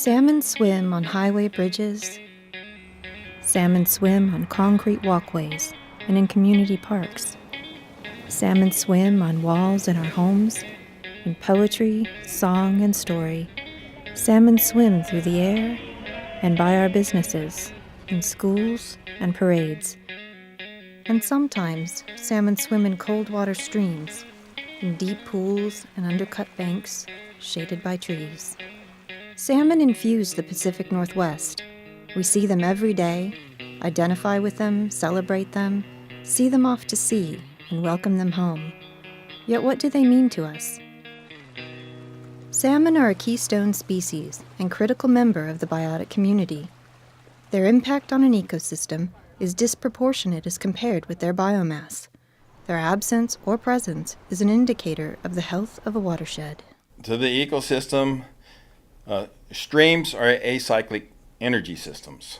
Salmon swim on highway bridges. Salmon swim on concrete walkways and in community parks. Salmon swim on walls in our homes, in poetry, song, and story. Salmon swim through the air and by our businesses, in schools and parades. And sometimes salmon swim in cold water streams, in deep pools and undercut banks, shaded by trees. Salmon infuse the Pacific Northwest. We see them every day, identify with them, celebrate them, see them off to sea, and welcome them home. Yet what do they mean to us? Salmon are a keystone species and critical member of the biotic community. Their impact on an ecosystem is disproportionate as compared with their biomass. Their absence or presence is an indicator of the health of a watershed. To the ecosystem, streams are acyclic energy systems.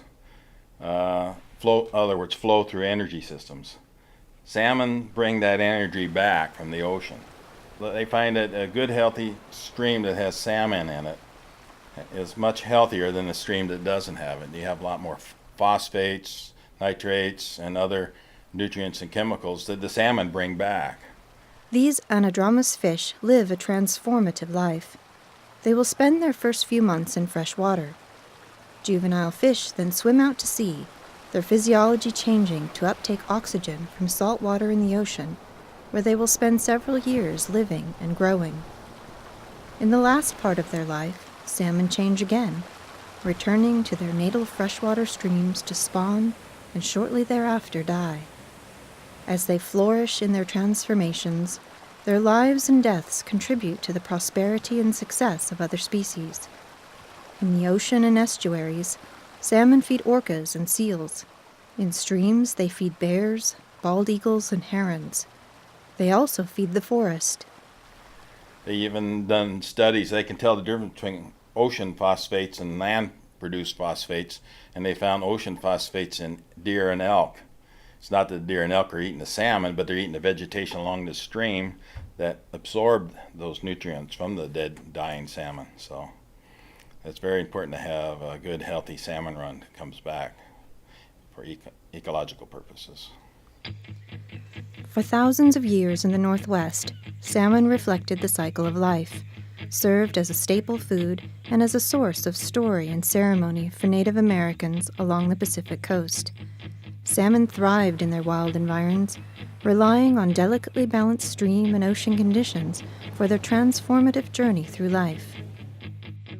Flow through energy systems. Salmon bring that energy back from the ocean. They find that a good, healthy stream that has salmon in it is much healthier than a stream that doesn't have it. You have a lot more phosphates, nitrates, and other nutrients and chemicals that the salmon bring back. These anadromous fish live a transformative life. They will spend their first few months in fresh water. Juvenile fish then swim out to sea, their physiology changing to uptake oxygen from salt water in the ocean, where they will spend several years living and growing. In the last part of their life, salmon change again, returning to their natal freshwater streams to spawn and shortly thereafter die. As they flourish in their transformations, their lives and deaths contribute to the prosperity and success of other species. In the ocean and estuaries, salmon feed orcas and seals. In streams, they feed bears, bald eagles, and herons. They also feed the forest. They even done studies. They can tell the difference between ocean phosphates and land-produced phosphates, and they found ocean phosphates in deer and elk. It's not that deer and elk are eating the salmon, but they're eating the vegetation along the stream that absorbed those nutrients from the dead, dying salmon. So it's very important to have a good, healthy salmon run that comes back for ecological purposes. For thousands of years in the Northwest, salmon reflected the cycle of life, served as a staple food and as a source of story and ceremony for Native Americans along the Pacific coast. Salmon thrived in their wild environs, relying on delicately balanced stream and ocean conditions for their transformative journey through life.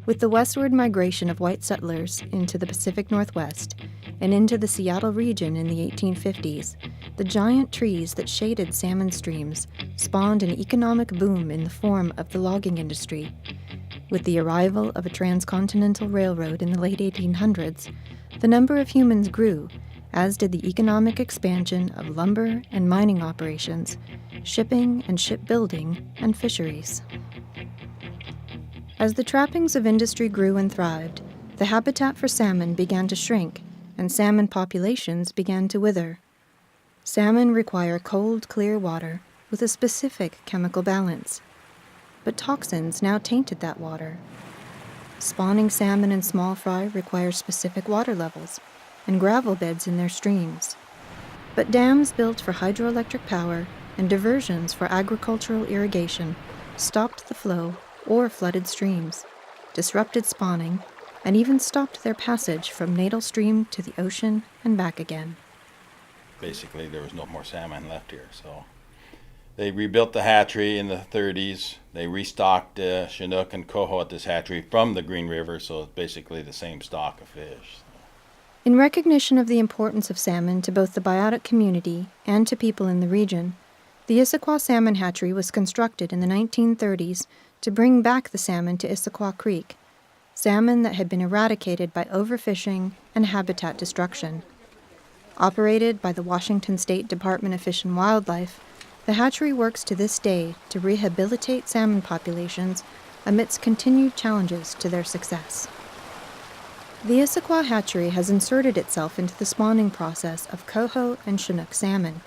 With the westward migration of white settlers into the Pacific Northwest and into the Seattle region in the 1850s, the giant trees that shaded salmon streams spawned an economic boom in the form of the logging industry. With the arrival of a transcontinental railroad in the late 1800s, the number of humans grew, as did the economic expansion of lumber and mining operations, shipping and shipbuilding, and fisheries. As the trappings of industry grew and thrived, the habitat for salmon began to shrink, and salmon populations began to wither. Salmon require cold, clear water with a specific chemical balance. But toxins now tainted that water. Spawning salmon and small fry require specific water levels and gravel beds in their streams. But dams built for hydroelectric power and diversions for agricultural irrigation stopped the flow or flooded streams, disrupted spawning, and even stopped their passage from natal stream to the ocean and back again. Basically, there was no more salmon left here, so they rebuilt the hatchery in the 30s. They restocked Chinook and Coho at this hatchery from the Green River, so it's basically the same stock of fish. In recognition of the importance of salmon to both the biotic community and to people in the region, the Issaquah Salmon Hatchery was constructed in the 1930s to bring back the salmon to Issaquah Creek, salmon that had been eradicated by overfishing and habitat destruction. Operated by the Washington State Department of Fish and Wildlife, the hatchery works to this day to rehabilitate salmon populations amidst continued challenges to their success. The Issaquah hatchery has inserted itself into the spawning process of Coho and Chinook salmon.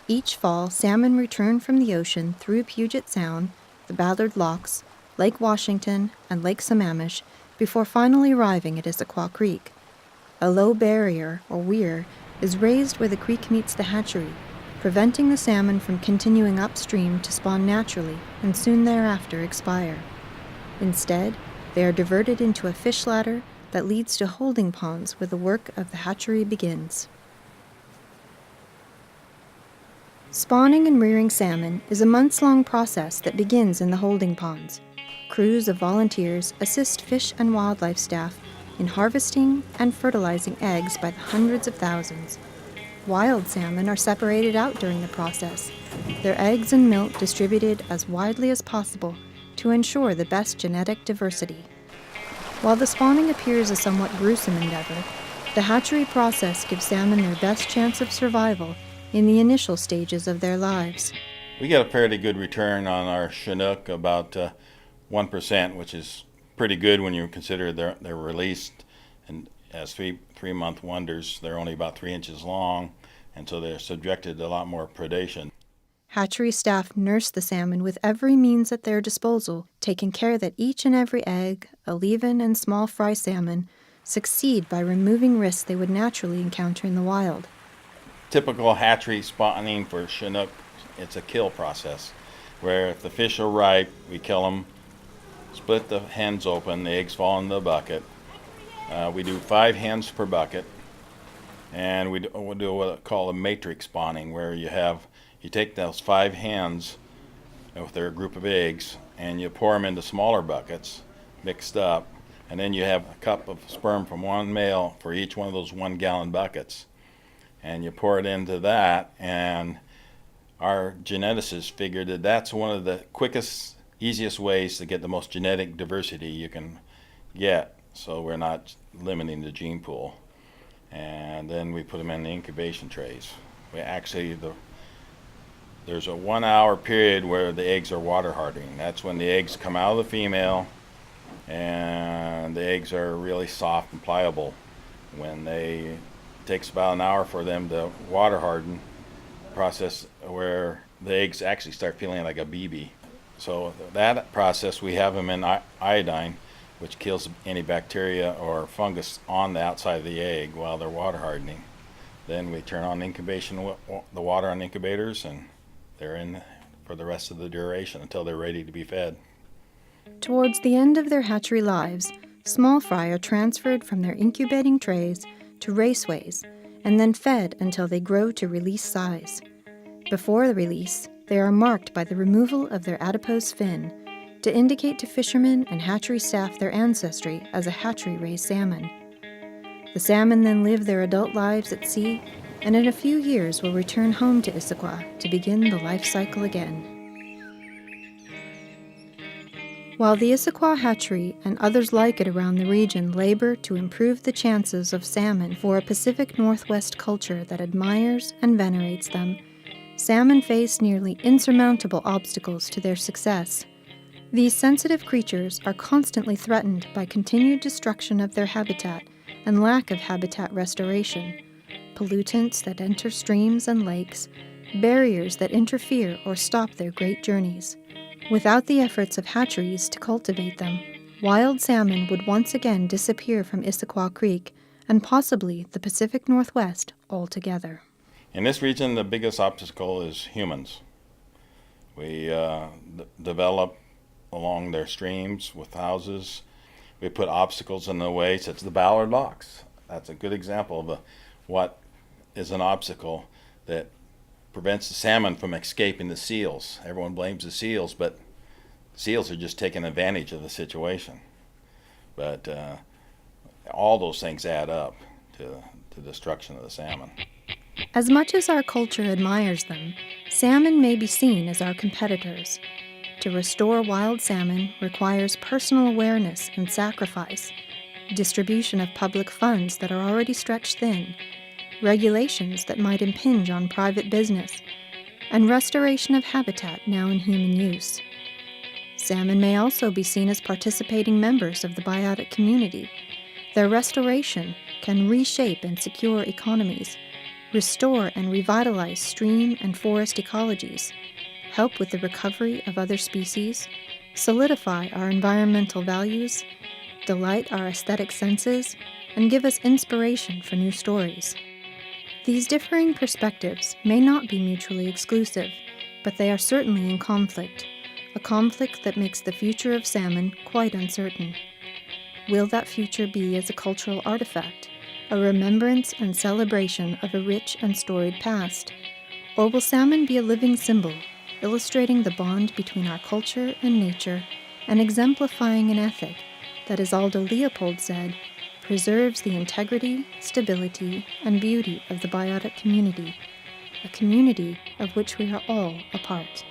Each fall, salmon return from the ocean through Puget Sound, the Ballard Locks, Lake Washington, and Lake Sammamish before finally arriving at Issaquah Creek. A low barrier, or weir, is raised where the creek meets the hatchery, preventing the salmon from continuing upstream to spawn naturally and soon thereafter expire. Instead, they are diverted into a fish ladder that leads to holding ponds where the work of the hatchery begins. Spawning and rearing salmon is a months-long process that begins in the holding ponds. Crews of volunteers assist fish and wildlife staff in harvesting and fertilizing eggs by the hundreds of thousands. Wild salmon are separated out during the process, their eggs and milk distributed as widely as possible to ensure the best genetic diversity. While the spawning appears a somewhat gruesome endeavor, the hatchery process gives salmon their best chance of survival in the initial stages of their lives. We get a fairly good return on our Chinook, about 1%, which is pretty good when you consider they're released and as three-month wonders. They're only about 3 inches long, and so they're subjected to a lot more predation. Hatchery staff nurse the salmon with every means at their disposal, taking care that each and every egg, aleven and small fry salmon, succeed by removing risks they would naturally encounter in the wild. Typical hatchery spawning for Chinook, it's a kill process, where if the fish are ripe, we kill them, split the hens open, the eggs fall in the bucket. We do 5 hens per bucket, and we'll do what call a matrix spawning, where you take those 5 hens with their group of eggs, and you pour them into smaller buckets, mixed up, and then you have a cup of sperm from one male for each one of those 1-gallon buckets. And you pour it into that, and our geneticists figured that that's one of the quickest, easiest ways to get the most genetic diversity you can get, so we're not limiting the gene pool. And then we put them in the incubation trays. There's a 1-hour period where the eggs are water hardening. That's when the eggs come out of the female, and the eggs are really soft and pliable. It takes about an hour for them to water harden, process where the eggs actually start feeling like a BB. So that process, we have them in iodine, which kills any bacteria or fungus on the outside of the egg while they're water hardening. Then we turn on the water on incubators, and they're in for the rest of the duration until they're ready to be fed. Towards the end of their hatchery lives, small fry are transferred from their incubating trays to raceways, and then fed until they grow to release size. Before the release, they are marked by the removal of their adipose fin to indicate to fishermen and hatchery staff their ancestry as a hatchery-raised salmon. The salmon then live their adult lives at sea, and in a few years will return home to Issaquah to begin the life cycle again. While the Issaquah hatchery and others like it around the region labor to improve the chances of salmon for a Pacific Northwest culture that admires and venerates them, salmon face nearly insurmountable obstacles to their success. These sensitive creatures are constantly threatened by continued destruction of their habitat and lack of habitat restoration, pollutants that enter streams and lakes, barriers that interfere or stop their great journeys. Without the efforts of hatcheries to cultivate them, wild salmon would once again disappear from Issaquah Creek and possibly the Pacific Northwest altogether. In this region, the biggest obstacle is humans. We develop along their streams with houses. We put obstacles in the way, such as the Ballard locks. That's a good example of what is an obstacle that prevents the salmon from escaping the seals. Everyone blames the seals, but seals are just taking advantage of the situation. But all those things add up to the destruction of the salmon. As much as our culture admires them, salmon may be seen as our competitors. To restore wild salmon requires personal awareness and sacrifice, distribution of public funds that are already stretched thin, regulations that might impinge on private business, and restoration of habitat now in human use. Salmon may also be seen as participating members of the biotic community. Their restoration can reshape and secure economies, restore and revitalize stream and forest ecologies, help with the recovery of other species, solidify our environmental values, delight our aesthetic senses, and give us inspiration for new stories. These differing perspectives may not be mutually exclusive, but they are certainly in conflict, a conflict that makes the future of salmon quite uncertain. Will that future be as a cultural artifact, a remembrance and celebration of a rich and storied past? Or will salmon be a living symbol, illustrating the bond between our culture and nature, and exemplifying an ethic that, as Aldo Leopold said, preserves the integrity, stability, and beauty of the biotic community, a community of which we are all a part.